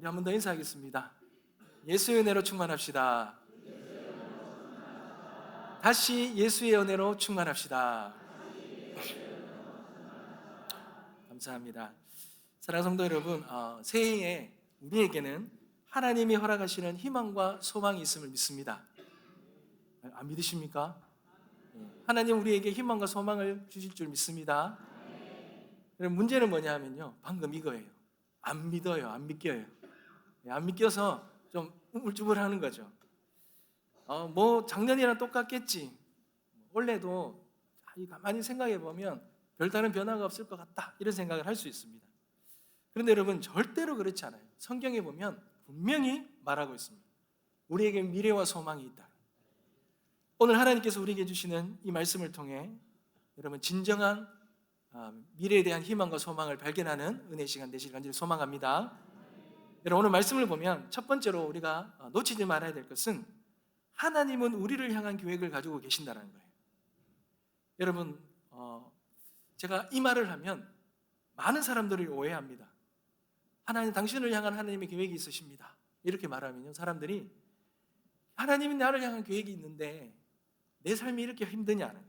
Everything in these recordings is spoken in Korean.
우리 한 번 더 인사하겠습니다. 예수의 은혜로 충만합시다. 다시 예수의 은혜로 충만합시다. 감사합니다. 사랑하는 성도 여러분, 새해에 우리에게는 하나님이 허락하시는 희망과 소망이 있음을 믿습니다. 안 믿으십니까? 하나님 우리에게 희망과 소망을 주실 줄 믿습니다. 문제는 뭐냐 하면요, 방금 이거예요. 안 믿어요. 안 믿겨요. 안 믿겨서 좀 우물쭈물하는 거죠. 뭐 작년이랑 똑같겠지. 원래도 가만히 생각해 보면 별다른 변화가 없을 것 같다, 이런 생각을 할 수 있습니다. 그런데 여러분, 절대로 그렇지 않아요. 성경에 보면 분명히 말하고 있습니다. 우리에게 미래와 소망이 있다. 오늘 하나님께서 우리에게 주시는 이 말씀을 통해 여러분 진정한 미래에 대한 희망과 소망을 발견하는 은혜 시간 되시길 간절히 소망합니다. 여러분, 오늘 말씀을 보면 첫 번째로 우리가 놓치지 말아야 될 것은 하나님은 우리를 향한 계획을 가지고 계신다는 거예요. 여러분, 제가 이 말을 하면 많은 사람들이 오해합니다. 하나님, 당신을 향한 하나님의 계획이 있으십니다, 이렇게 말하면요, 사람들이 하나님이 나를 향한 계획이 있는데 내 삶이 이렇게 힘드냐는 거예요.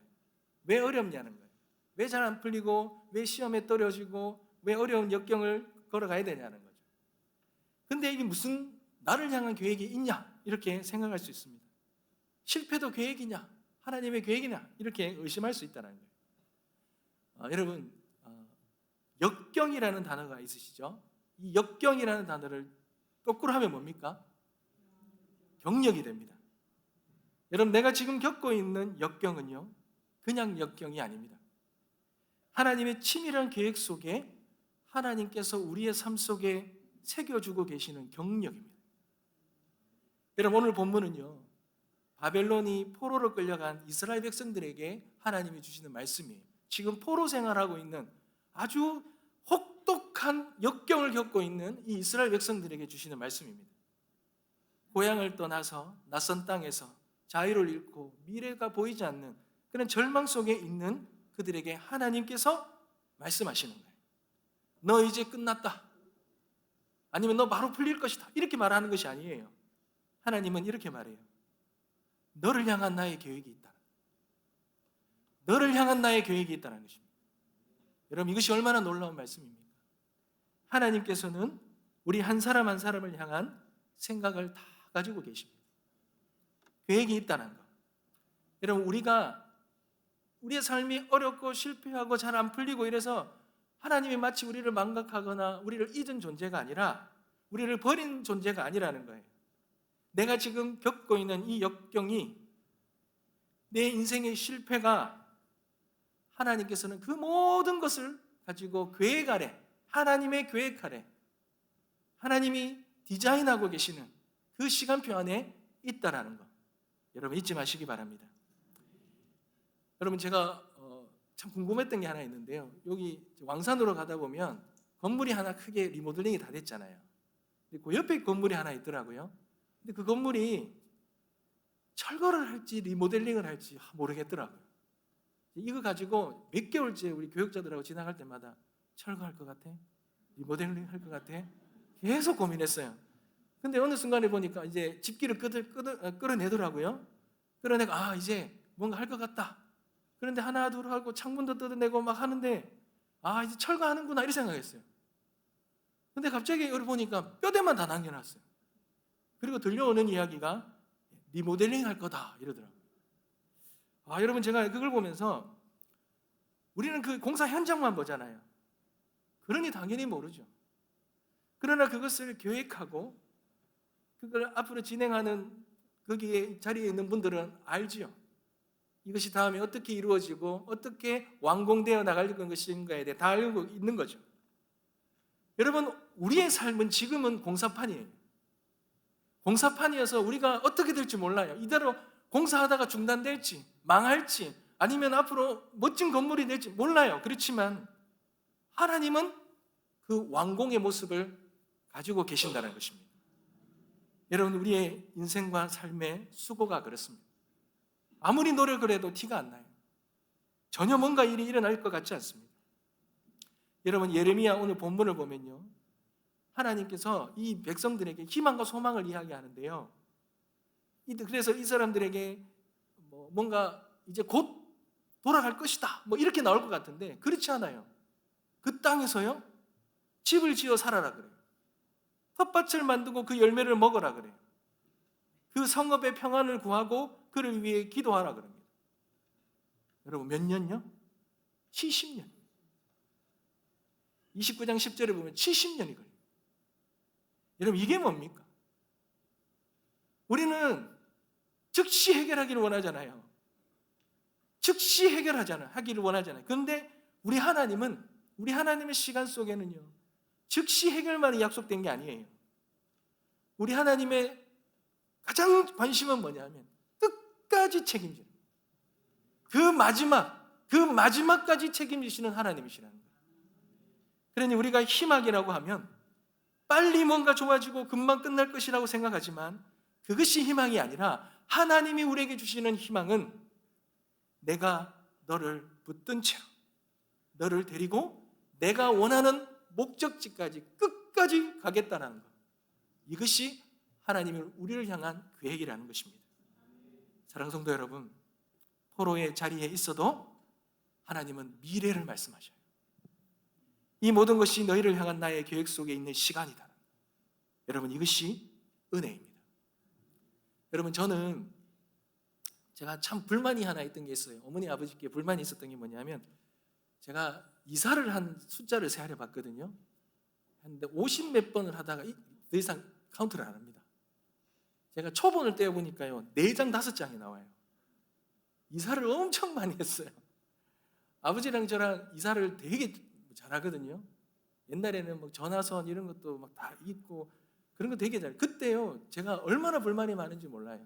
왜 어렵냐는 거예요. 왜 잘 안 풀리고, 왜 시험에 떨어지고, 왜 어려운 역경을 걸어가야 되냐는 거죠. 근데 이게 무슨 나를 향한 계획이 있냐, 이렇게 생각할 수 있습니다. 실패도 계획이냐, 하나님의 계획이냐, 이렇게 의심할 수 있다는 거예요. 여러분, 역경이라는 단어가 있으시죠? 이 역경이라는 단어를 거꾸로 하면 뭡니까? 경력이 됩니다. 여러분, 내가 지금 겪고 있는 역경은요, 그냥 역경이 아닙니다. 하나님의 치밀한 계획 속에 하나님께서 우리의 삶 속에 새겨주고 계시는 경력입니다. 여러분, 오늘 본문은요, 바벨론이 포로로 끌려간 이스라엘 백성들에게 하나님이 주시는 말씀이에요. 지금 포로 생활하고 있는 아주 혹독한 역경을 겪고 있는 이 이스라엘 백성들에게 주시는 말씀입니다. 고향을 떠나서 낯선 땅에서 자유를 잃고 미래가 보이지 않는 그런 절망 속에 있는 그들에게 하나님께서 말씀하시는 거예요. 너 이제 끝났다, 아니면 너 바로 풀릴 것이다, 이렇게 말하는 것이 아니에요. 하나님은 이렇게 말해요. 너를 향한 나의 계획이 있다. 너를 향한 나의 계획이 있다는 것입니다. 여러분, 이것이 얼마나 놀라운 말씀입니까? 하나님께서는 우리 한 사람 한 사람을 향한 생각을 다 가지고 계십니다. 계획이 있다는 것. 여러분, 우리의 삶이 어렵고 실패하고 잘 안 풀리고 이래서 하나님이 마치 우리를 망각하거나 우리를 잊은 존재가 아니라, 우리를 버린 존재가 아니라는 거예요. 내가 지금 겪고 있는 이 역경이, 내 인생의 실패가, 하나님께서는 그 모든 것을 가지고 계획 아래, 하나님의 계획 아래, 하나님이 디자인하고 계시는 그 시간표 안에 있다라는 것, 여러분 잊지 마시기 바랍니다. 여러분, 제가 참 궁금했던 게 하나 있는데요, 여기 왕산으로 가다 보면 건물이 하나 크게 리모델링이 다 됐잖아요. 근데 그 옆에 건물이 하나 있더라고요. 근데 그 건물이 철거를 할지 리모델링을 할지 모르겠더라고요. 이거 가지고 몇 개월째 우리 교육자들하고 지나갈 때마다 철거할 것 같아? 리모델링 할 것 같아? 계속 고민했어요. 근데 어느 순간에 보니까 이제 집기를 끌어내더라고요. 끌어내고 이제 뭔가 할 것 같다. 그런데 하나 둘 하고 창문도 뜯어내고 막 하는데 이제 철거하는구나, 이렇게 생각했어요. 근데 갑자기 여기 보니까 뼈대만 다 남겨놨어요. 그리고 들려오는 이야기가 리모델링 할 거다, 이러더라고요. 여러분, 제가 그걸 보면서 우리는 그 공사 현장만 보잖아요. 그러니 당연히 모르죠. 그러나 그것을 계획하고 그걸 앞으로 진행하는 거기에 자리에 있는 분들은 알지요. 이것이 다음에 어떻게 이루어지고 어떻게 완공되어 나갈 것인가에 대해 다 알고 있는 거죠. 여러분, 우리의 삶은 지금은 공사판이에요. 공사판이어서 우리가 어떻게 될지 몰라요. 이대로 공사하다가 중단될지, 망할지, 아니면 앞으로 멋진 건물이 될지 몰라요. 그렇지만 하나님은 그 완공의 모습을 가지고 계신다는 것입니다. 여러분, 우리의 인생과 삶의 수고가 그렇습니다. 아무리 노력을 해도 티가 안 나요. 전혀 뭔가 일이 일어날 것 같지 않습니다. 여러분, 예레미야 오늘 본문을 보면요, 하나님께서 이 백성들에게 희망과 소망을 이야기하는데요. 그래서 이 사람들에게 뭔가 이제 곧 돌아갈 것이다 이렇게 나올 것 같은데 그렇지 않아요. 그 땅에서요 집을 지어 살아라 그래요. 텃밭을 만들고 그 열매를 먹어라 그래요. 그 성읍의 평안을 구하고 그를 위해 기도하라 그럽니다. 여러분 몇 년요? 70년. 29장 10절에 보면 70년이 걸려요. 여러분 이게 뭡니까? 우리는 즉시 해결하기를 원하잖아요. 즉시 하기를 원하잖아요. 그런데 우리 하나님의 시간 속에는요 즉시 해결만이 약속된 게 아니에요. 우리 하나님의 가장 관심은 뭐냐면 끝까지 책임지는 그 마지막까지 책임지시는 하나님이시라는 거예요. 그러니 우리가 희망이라고 하면 빨리 뭔가 좋아지고 금방 끝날 것이라고 생각하지만 그것이 희망이 아니라 하나님이 우리에게 주시는 희망은 내가 너를 붙든 채로 너를 데리고 내가 원하는 목적지까지 끝까지 가겠다는 것. 이것이 하나님이 우리를 향한 계획이라는 것입니다. 사랑하는 성도 여러분, 포로의 자리에 있어도 하나님은 미래를 말씀하셔요. 이 모든 것이 너희를 향한 나의 계획 속에 있는 시간이다. 여러분 이것이 은혜입니다. 여러분 제가 참 불만이 하나 있던 게 있어요. 어머니 아버지께 불만이 있었던 게 뭐냐면 제가 이사를 한 숫자를 세하려 봤거든요. 근데 50몇 번을 하다가 더 이상 카운트를 안 합니다. 제가 초본을 떼어보니까요 4장 5장이 나와요. 이사를 엄청 많이 했어요. 아버지랑 저랑 이사를 되게 잘하거든요. 옛날에는 전화선 이런 것도 막 다 있고 그런 거 되게 잘. 그때요 제가 얼마나 불만이 많은지 몰라요.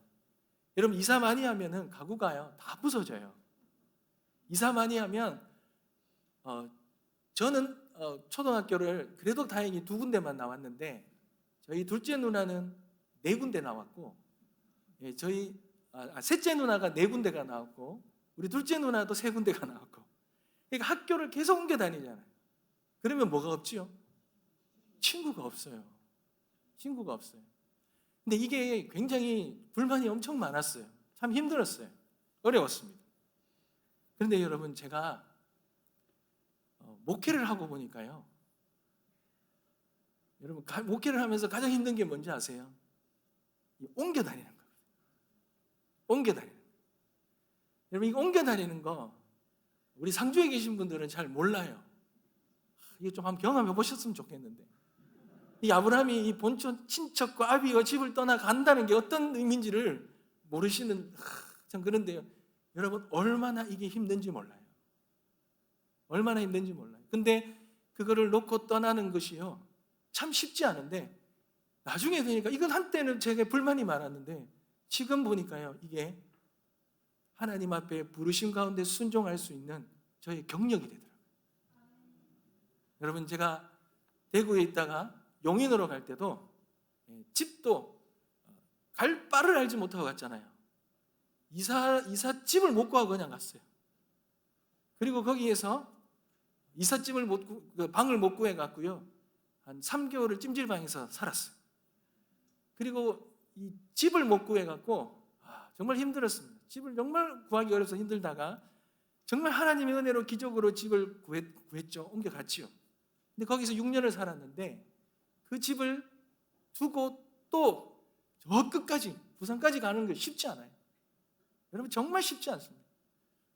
여러분 이사 많이 하면은 가구가요 다 부서져요. 이사 많이 하면 저는 초등학교를 그래도 다행히 2군데만 나왔는데 저희 둘째 누나는 4군데 나왔고 저희 셋째 누나가 4군데가 나왔고 우리 둘째 누나도 3군데가 나왔고 그러니까 학교를 계속 옮겨 다니잖아요. 그러면 뭐가 없지요? 친구가 없어요. 근데 이게 굉장히 불만이 엄청 많았어요. 참 힘들었어요. 어려웠습니다. 그런데 여러분 제가 목회를 하고 보니까요. 여러분 목회를 하면서 가장 힘든 게 뭔지 아세요? 옮겨 다니는 거예요. 여러분 이 옮겨 다니는 거 우리 상주에 계신 분들은 잘 몰라요. 이거 좀 한번 경험해 보셨으면 좋겠는데 이 아브라함이 이 본촌 친척과 아비와 집을 떠나 간다는 게 어떤 의미인지를 모르시는 참 그런데요. 여러분 얼마나 이게 힘든지 몰라요. 근데 그거를 놓고 떠나는 것이요 참 쉽지 않은데 나중에 되니까 이건 한때는 제게 불만이 많았는데 지금 보니까요 이게 하나님 앞에 부르심 가운데 순종할 수 있는 저의 경력이 되더라고요. 여러분 제가 대구에 있다가 용인으로 갈 때도 집도 갈 바를 알지 못하고 갔잖아요. 이삿집을 못 구하고 그냥 갔어요. 그리고 거기에서 방을 못 구해 갔고요. 한 3개월을 찜질방에서 살았어요. 그리고 이 집을 못 구해 갖고 정말 힘들었습니다. 집을 정말 구하기 어려서 힘들다가 정말 하나님의 은혜로 기적으로 집을 구했죠. 옮겨갔지요. 근데 거기서 6년을 살았는데 그 집을 두고 또 저 끝까지 부산까지 가는 게 쉽지 않아요. 여러분 정말 쉽지 않습니다.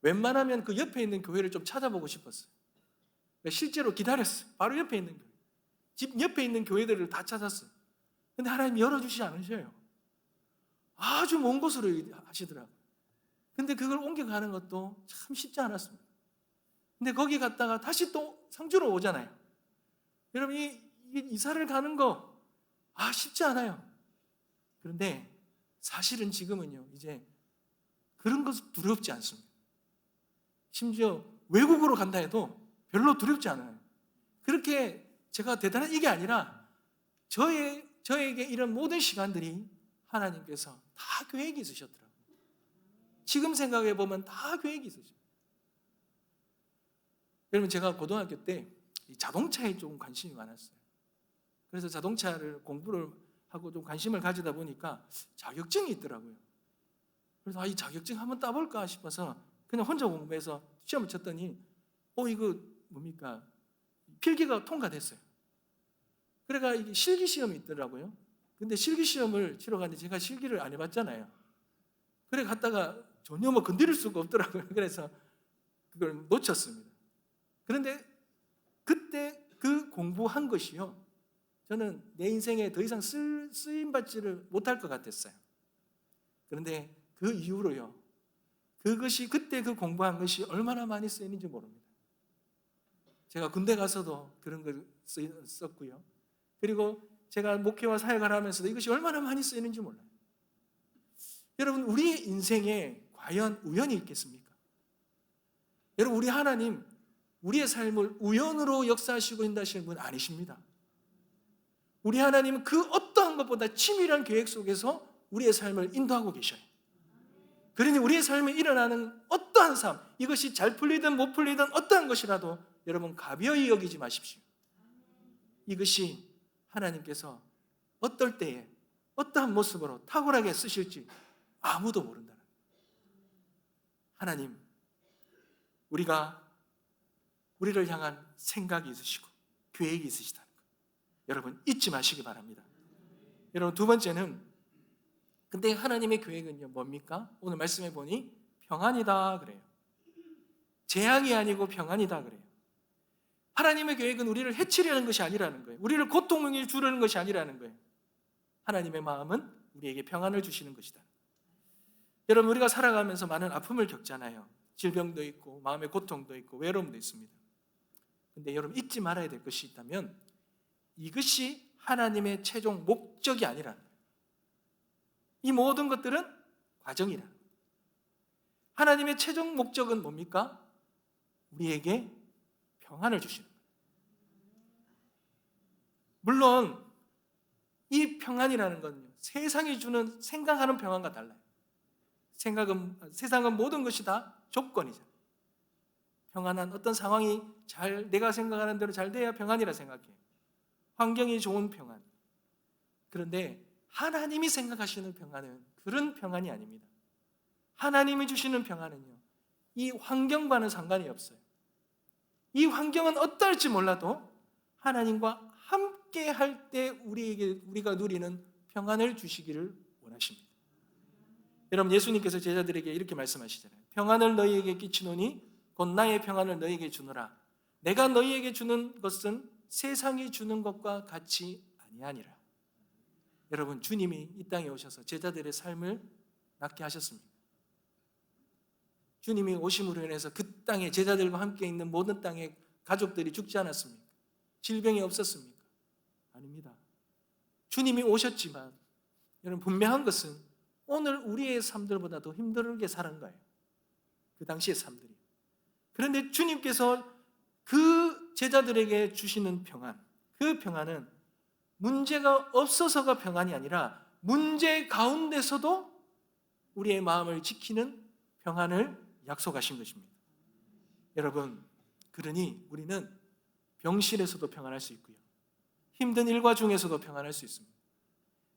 웬만하면 그 옆에 있는 교회를 좀 찾아보고 싶었어요. 실제로 기다렸어요. 바로 옆에 있는 교회. 집 옆에 있는 교회들을 다 찾았어요. 근데 하나님이 열어주시지 않으셔요. 아주 먼 곳으로 하시더라고요. 근데 그걸 옮겨가는 것도 참 쉽지 않았습니다. 근데 거기 갔다가 다시 또 상주로 오잖아요. 여러분 이사를 가는 거 쉽지 않아요. 그런데 사실은 지금은요 이제 그런 것은 두렵지 않습니다. 심지어 외국으로 간다 해도 별로 두렵지 않아요. 그렇게 제가 대단한 이게 아니라 저에게 이런 모든 시간들이 하나님께서 다 계획이 있으셨더라고요. 지금 생각해 보면 다 계획이 있으셨어요. 여러분 제가 고등학교 때 자동차에 조금 관심이 많았어요. 그래서 자동차를 공부를 하고 좀 관심을 가지다 보니까 자격증이 있더라고요. 그래서 이 자격증 한번 따볼까 싶어서 그냥 혼자 공부해서 시험을 쳤더니 이거 뭡니까? 필기가 통과됐어요. 그래가 이게 실기 시험이 있더라고요. 근데 실기 시험을 치러 갔는데 제가 실기를 안 해봤잖아요. 그래 갔다가 전혀 건드릴 수가 없더라고요. 그래서 그걸 놓쳤습니다. 그런데 그때 그 공부한 것이요, 저는 내 인생에 더 이상 쓰임받지를 못할 것 같았어요. 그런데 그 이후로요, 그것이 그때 그 공부한 것이 얼마나 많이 쓰이는지 모릅니다. 제가 군대 가서도 그런 걸 썼고요. 그리고 제가 목회와 사역을 하면서도 이것이 얼마나 많이 쓰이는지 몰라요. 여러분, 우리의 인생에 과연 우연이 있겠습니까? 여러분, 우리 하나님 우리의 삶을 우연으로 역사하시고 인도하시는 분 아니십니다. 우리 하나님은 그 어떠한 것보다 치밀한 계획 속에서 우리의 삶을 인도하고 계셔요. 그러니 우리의 삶에 일어나는 어떠한 삶, 이것이 잘 풀리든 못 풀리든 어떠한 것이라도 여러분 가벼이 여기지 마십시오. 이것이 하나님께서 어떨 때에 어떠한 모습으로 탁월하게 쓰실지 아무도 모른다는 거예요. 하나님, 우리를 향한 생각이 있으시고 계획이 있으시다는 것, 여러분 잊지 마시기 바랍니다. 여러분, 두 번째는, 근데 하나님의 계획은요 뭡니까? 오늘 말씀해 보니 평안이다 그래요. 재앙이 아니고 평안이다 그래요. 하나님의 계획은 우리를 해치려는 것이 아니라는 거예요. 우리를 고통을 주려는 것이 아니라는 거예요. 하나님의 마음은 우리에게 평안을 주시는 것이다. 여러분, 우리가 살아가면서 많은 아픔을 겪잖아요. 질병도 있고 마음의 고통도 있고 외로움도 있습니다. 근데 여러분 잊지 말아야 될 것이 있다면 이것이 하나님의 최종 목적이 아니라는 거예요. 이 모든 것들은 과정이라는 거예요. 하나님의 최종 목적은 뭡니까? 우리에게 평안을 주시는 거예요. 물론 이 평안이라는 건 세상이 주는 생각하는 평안과 달라요. 세상은 모든 것이 다 조건이죠. 평안한 어떤 상황이 내가 생각하는 대로 잘 돼야 평안이라 생각해요. 환경이 좋은 평안. 그런데 하나님이 생각하시는 평안은 그런 평안이 아닙니다. 하나님이 주시는 평안은요, 이 환경과는 상관이 없어요. 이 환경은 어떨지 몰라도 하나님과 함께 할 때 우리가 누리는 평안을 주시기를 원하십니다. 여러분, 예수님께서 제자들에게 이렇게 말씀하시잖아요. 평안을 너희에게 끼치노니 곧 나의 평안을 너희에게 주노라. 내가 너희에게 주는 것은 세상이 주는 것과 같이 아니하니라. 여러분, 주님이 이 땅에 오셔서 제자들의 삶을 낫게 하셨습니다. 주님이 오심으로 인해서 그 땅에 제자들과 함께 있는 모든 땅의 가족들이 죽지 않았습니까? 질병이 없었습니까? 아닙니다. 주님이 오셨지만 여러분, 분명한 것은 오늘 우리의 삶들보다 더 힘들게 사는 거예요. 그 당시의 삶들이. 그런데 주님께서 그 제자들에게 주시는 평안, 그 평안은 문제가 없어서가 평안이 아니라 문제 가운데서도 우리의 마음을 지키는 평안을 약속하신 것입니다. 여러분, 그러니 우리는 병실에서도 평안할 수 있고요, 힘든 일과 중에서도 평안할 수 있습니다.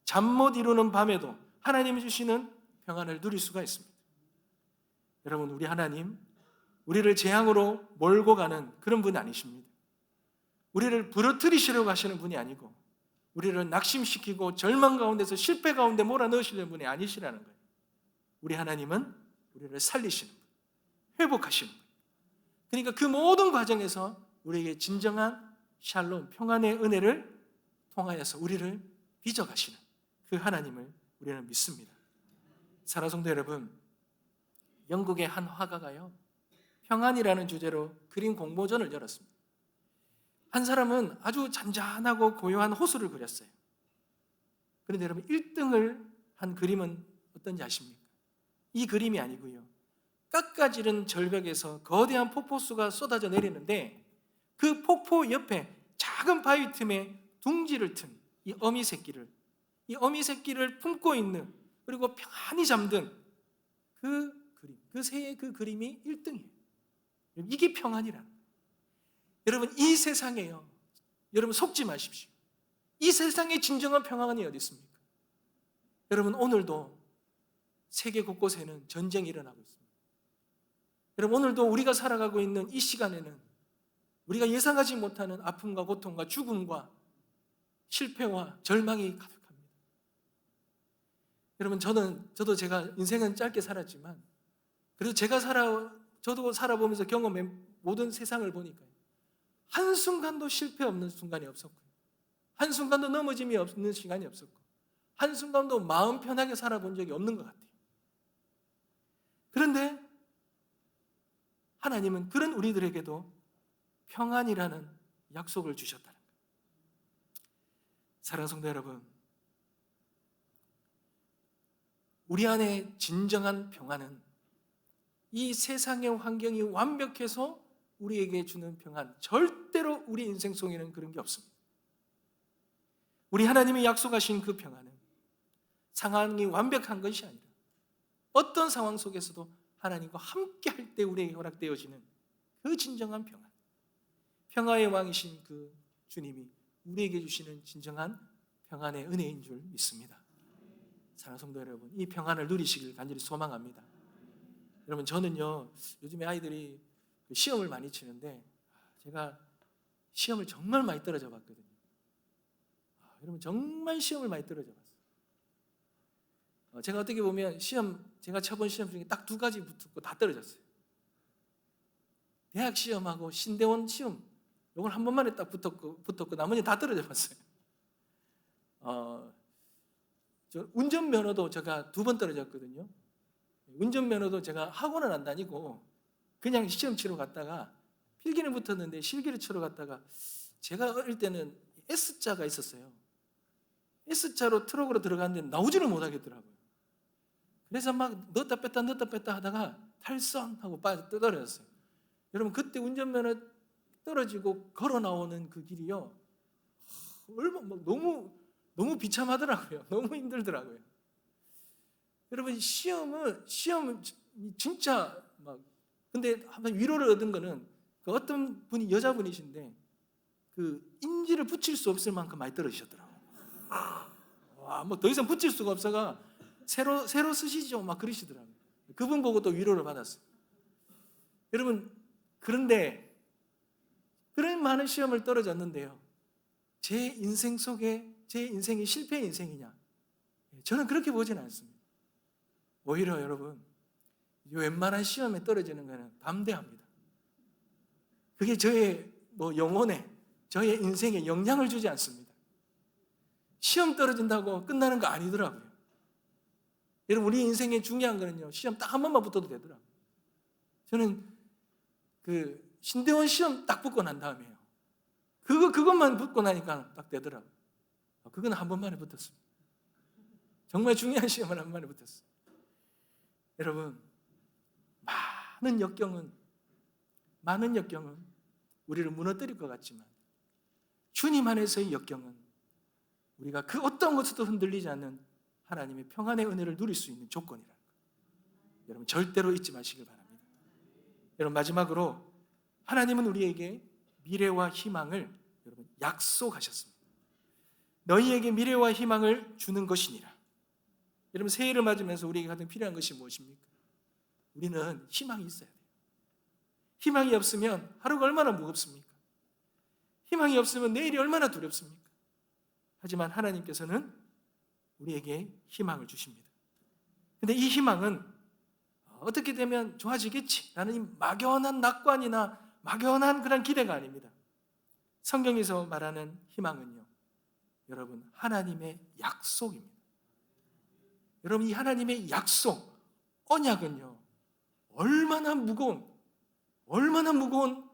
잠 못 이루는 밤에도 하나님이 주시는 평안을 누릴 수가 있습니다. 여러분, 우리 하나님, 우리를 재앙으로 몰고 가는 그런 분이 아니십니다. 우리를 부러뜨리시려고 하시는 분이 아니고 우리를 낙심시키고 절망 가운데서 실패 가운데 몰아넣으시려는 분이 아니시라는 거예요. 우리 하나님은 우리를 살리시는 분, 회복하시는 분. 그러니까 그 모든 과정에서 우리에게 진정한 샬롬, 평안의 은혜를 통하여서 우리를 빚어가시는 그 하나님을 우리는 믿습니다. 사랑하는 성도 여러분, 영국의 한 화가가요, 평안이라는 주제로 그림 공모전을 열었습니다. 한 사람은 아주 잔잔하고 고요한 호수를 그렸어요. 그런데 여러분, 1등을 한 그림은 어떤지 아십니까? 이 그림이 아니고요, 깎아지른 절벽에서 거대한 폭포수가 쏟아져 내리는데 그 폭포 옆에 작은 바위 틈에 둥지를 튼 이 어미 새끼를 품고 있는, 그리고 편안히 잠든 그 그림, 그 새의 그 그림이 1등이에요. 이게 평안이라는 거예요. 여러분, 이 세상에요, 여러분 속지 마십시오. 이 세상에 진정한 평안이 어디 있습니까? 여러분, 오늘도 세계 곳곳에는 전쟁이 일어나고 있습니다. 여러분, 오늘도 우리가 살아가고 있는 이 시간에는 우리가 예상하지 못하는 아픔과 고통과 죽음과 실패와 절망이 가득합니다. 여러분, 저도 제가 인생은 짧게 살았지만 그래도 저도 살아보면서 경험한 모든 세상을 보니까 한순간도 실패 없는 순간이 없었고, 한순간도 넘어짐이 없는 시간이 없었고, 한순간도 마음 편하게 살아본 적이 없는 것 같아요. 그런데 하나님은 그런 우리들에게도 평안이라는 약속을 주셨다는 거예요. 사랑하는 성도 여러분, 우리 안에 진정한 평안은 이 세상의 환경이 완벽해서 우리에게 주는 평안, 절대로 우리 인생 속에는 그런 게 없습니다. 우리 하나님이 약속하신 그 평안은 상황이 완벽한 것이 아니라 어떤 상황 속에서도 하나님과 함께 할 때 우리에게 허락되어지는 그 진정한 평안, 평화의 왕이신 그 주님이 우리에게 주시는 진정한 평안의 은혜인 줄 믿습니다. 사랑하는 성도 여러분, 이 평안을 누리시길 간절히 소망합니다. 여러분, 저는요, 요즘에 아이들이 시험을 많이 치는데 제가 시험을 정말 많이 떨어져 봤거든요. 여러분, 정말 시험을 많이 떨어져 봤어요. 제가 어떻게 보면 제가 쳐본 시험 중에 딱 2가지 붙었고 다 떨어졌어요. 대학 시험하고 신대원 시험, 이걸 한 번만에 딱 붙었고 나머지 다 떨어져 봤어요. 저 운전면허도 제가 2번 떨어졌거든요. 운전면허도 제가 학원을 안 다니고 그냥 시험 치러 갔다가 필기는 붙었는데 실기를 치러 갔다가 제가 어릴 때는 S자가 있었어요. S자로 트럭으로 들어갔는데 나오지를 못하겠더라고요. 그래서 막 넣었다 뺐다 하다가 탈선하고 떨어졌어요. 여러분, 그때 운전면허 떨어지고 걸어 나오는 그 길이요, 너무 비참하더라고요. 너무 힘들더라고요. 여러분, 시험은 진짜 근데 한번 위로를 얻은 거는 그 어떤 분이 여자분이신데 그 인지를 붙일 수 없을 만큼 많이 떨어지셨더라고요. 뭐 더 이상 붙일 수가 없어가 새로 쓰시죠 막 그러시더라고요. 그분 보고 또 위로를 받았어요. 여러분, 그런데 그런 많은 시험을 떨어졌는데요, 제 인생 속에 제 인생이 실패의 인생이냐? 저는 그렇게 보지는 않습니다. 오히려 여러분, 웬만한 시험에 떨어지는 거는 담대합니다. 그게 저의 영혼에, 저의 인생에 영향을 주지 않습니다. 시험 떨어진다고 끝나는 거 아니더라고요. 여러분, 우리 인생에 중요한 거는요, 시험 딱 한 번만 붙어도 되더라고요. 저는 그 신대원 시험 딱 붙고 난 다음에요, 그것만 붙고 나니까 딱 되더라고요. 그건 한 번만에 붙었습니다. 정말 중요한 시험은 한 번만에 붙었어요. 여러분, 많은 역경은 우리를 무너뜨릴 것 같지만 주님 안에서의 역경은 우리가 그 어떤 것에도 흔들리지 않는 하나님의 평안의 은혜를 누릴 수 있는 조건이라는 것, 여러분 절대로 잊지 마시길 바랍니다. 여러분, 마지막으로 하나님은 우리에게 미래와 희망을 여러분 약속하셨습니다. 너희에게 미래와 희망을 주는 것이니라. 여러분, 새해를 맞으면서 우리에게 가장 필요한 것이 무엇입니까? 우리는 희망이 있어야 돼요. 희망이 없으면 하루가 얼마나 무겁습니까? 희망이 없으면 내일이 얼마나 두렵습니까? 하지만 하나님께서는 우리에게 희망을 주십니다. 근데 이 희망은 어떻게 되면 좋아지겠지 라는 이 막연한 낙관이나 막연한 그런 기대가 아닙니다. 성경에서 말하는 희망은요, 여러분, 하나님의 약속입니다. 여러분, 이 하나님의 약속, 언약은요, 얼마나 무거운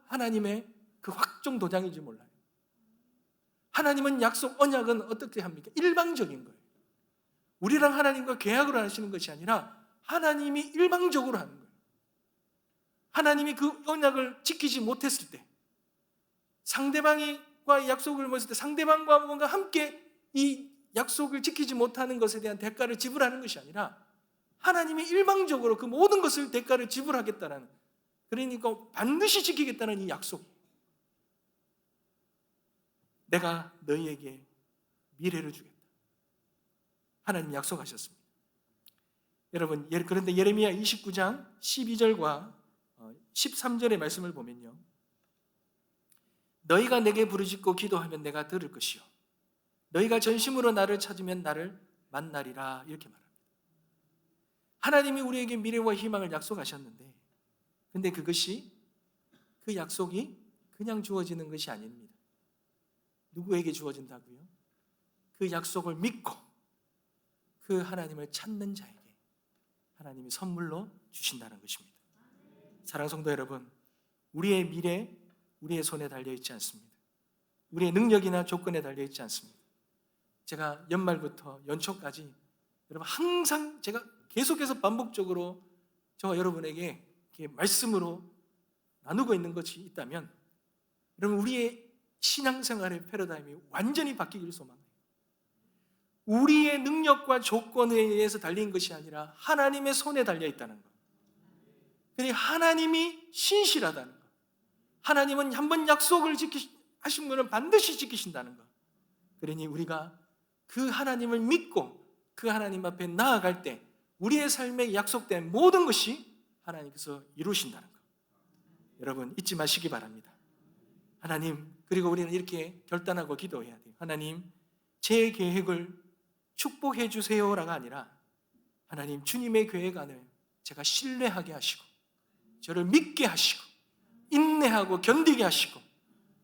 하나님의 그 확정 도장인지 몰라요. 하나님은 약속, 언약은 어떻게 합니까? 일방적인 거예요. 우리랑 하나님과 계약을 하시는 것이 아니라 하나님이 일방적으로 하는 거예요. 하나님이 그 언약을 지키지 못했을 때, 상대방과 약속을 맺을 때 상대방과 뭔가 함께 이 약속을 지키지 못하는 것에 대한 대가를 지불하는 것이 아니라 하나님이 일방적으로 그 모든 것을 대가를 지불하겠다는, 그러니까 반드시 지키겠다는 이 약속. 내가 너희에게 미래를 주겠다. 하나님 약속하셨습니다. 여러분, 그런데 예레미야 29장 12절과 13절의 말씀을 보면요, 너희가 내게 부르짖고 기도하면 내가 들을 것이요 너희가 전심으로 나를 찾으면 나를 만나리라, 이렇게 말합니다. 하나님이 우리에게 미래와 희망을 약속하셨는데, 근데 그것이, 그 약속이 그냥 주어지는 것이 아닙니다. 누구에게 주어진다고요? 그 약속을 믿고 그 하나님을 찾는 자에게 하나님이 선물로 주신다는 것입니다. 사랑하는 성도 여러분, 우리의 미래 우리의 손에 달려있지 않습니다. 우리의 능력이나 조건에 달려있지 않습니다. 제가 연말부터 연초까지 여러분, 항상 제가 계속해서 반복적으로 저와 여러분에게 이렇게 말씀으로 나누고 있는 것이 있다면, 여러분, 우리의 신앙생활의 패러다임이 완전히 바뀌기를 소망해요. 우리의 능력과 조건에 의해서 달린 것이 아니라 하나님의 손에 달려있다는 것. 그러니 하나님이 신실하다는 것. 하나님은 한번 약속을 하신 분은 반드시 지키신다는 것. 그러니 우리가 그 하나님을 믿고 그 하나님 앞에 나아갈 때 우리의 삶에 약속된 모든 것이 하나님께서 이루신다는 것. 여러분, 잊지 마시기 바랍니다. 하나님, 그리고 우리는 이렇게 결단하고 기도해야 돼요. 하나님, 제 계획을 축복해 주세요라가 아니라, 하나님, 주님의 계획 안에 제가 신뢰하게 하시고 저를 믿게 하시고 인내하고 견디게 하시고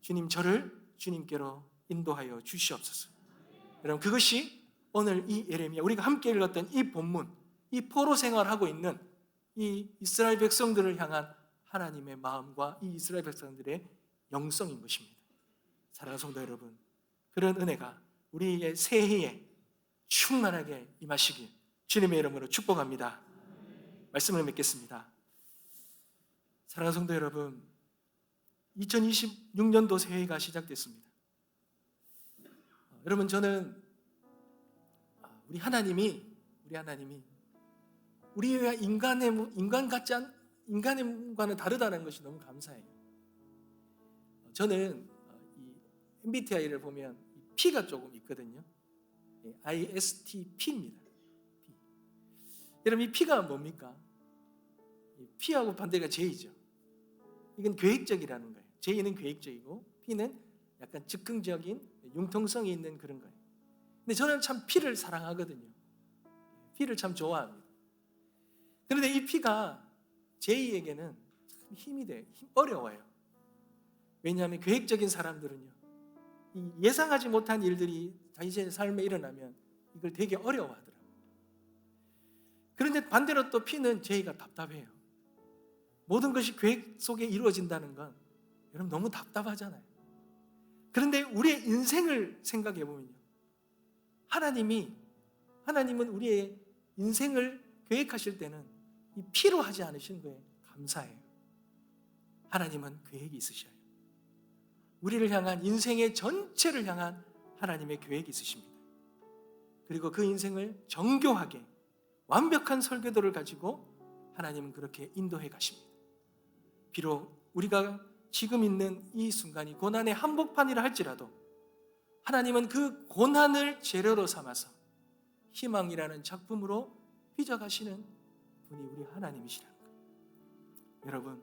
주님, 저를 주님께로 인도하여 주시옵소서. 여러분, 그것이 오늘 이 예레미야, 우리가 함께 읽었던 이 본문, 이 포로 생활하고 있는 이 이스라엘 백성들을 향한 하나님의 마음과 이 이스라엘 백성들의 영성인 것입니다. 사랑하는 성도 여러분, 그런 은혜가 우리의 새해에 충만하게 임하시길 주님의 이름으로 축복합니다. 말씀을 맺겠습니다. 사랑하는 성도 여러분, 2026년도 새해가 시작됐습니다. 여러분, 저는 우리 하나님이 우리와 인간과는 다르다는 것이 너무 감사해요. 저는 이 MBTI를 보면 P가 조금 있거든요. ISTP입니다. P. 여러분, 이 P가 뭡니까? P하고 반대가 J죠. 이건 계획적이라는 거예요. J는 계획적이고 P는 약간 즉흥적인 융통성이 있는 그런 거예요. 근데 저는 참 P를 사랑하거든요. P를 참 좋아합니다. 그런데 이 P가 J에게는 참 힘이 돼요. 어려워요. 왜냐하면 계획적인 사람들은요, 이 예상하지 못한 일들이 자신의 삶에 일어나면 이걸 되게 어려워하더라고요. 그런데 반대로 또 P는 J가 답답해요. 모든 것이 계획 속에 이루어진다는 건 여러분 너무 답답하잖아요. 그런데 우리의 인생을 생각해 보면요, 하나님은 우리의 인생을 계획하실 때는 이 P로 하지 않으시는 거에 감사해요. 하나님은 계획이 있으셔요. 우리를 향한, 인생의 전체를 향한 하나님의 계획이 있으십니다. 그리고 그 인생을 정교하게 완벽한 설계도를 가지고 하나님은 그렇게 인도해 가십니다. 비록 우리가 지금 있는 이 순간이 고난의 한복판이라 할지라도 하나님은 그 고난을 재료로 삼아서 희망이라는 작품으로 빚어가시는 분이 우리 하나님이시라는 거예요. 여러분,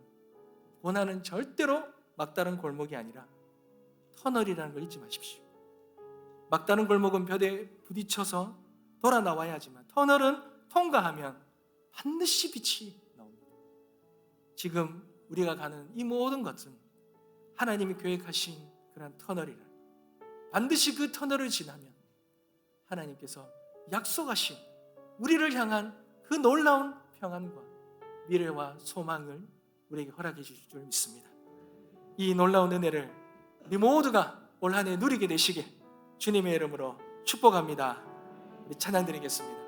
고난은 절대로 막다른 골목이 아니라 터널이라는 걸 잊지 마십시오. 막다른 골목은 벽에 부딪혀서 돌아 나와야 하지만 터널은 통과하면 반드시 빛이 나옵니다. 지금 우리가 가는 이 모든 것은 하나님이 계획하신 그런 터널이라, 반드시 그 터널을 지나면 하나님께서 약속하신 우리를 향한 그 놀라운 평안과 미래와 소망을 우리에게 허락해 주실 줄 믿습니다. 이 놀라운 은혜를 우리 모두가 올 한 해 누리게 되시길 주님의 이름으로 축복합니다. 우리 찬양 드리겠습니다.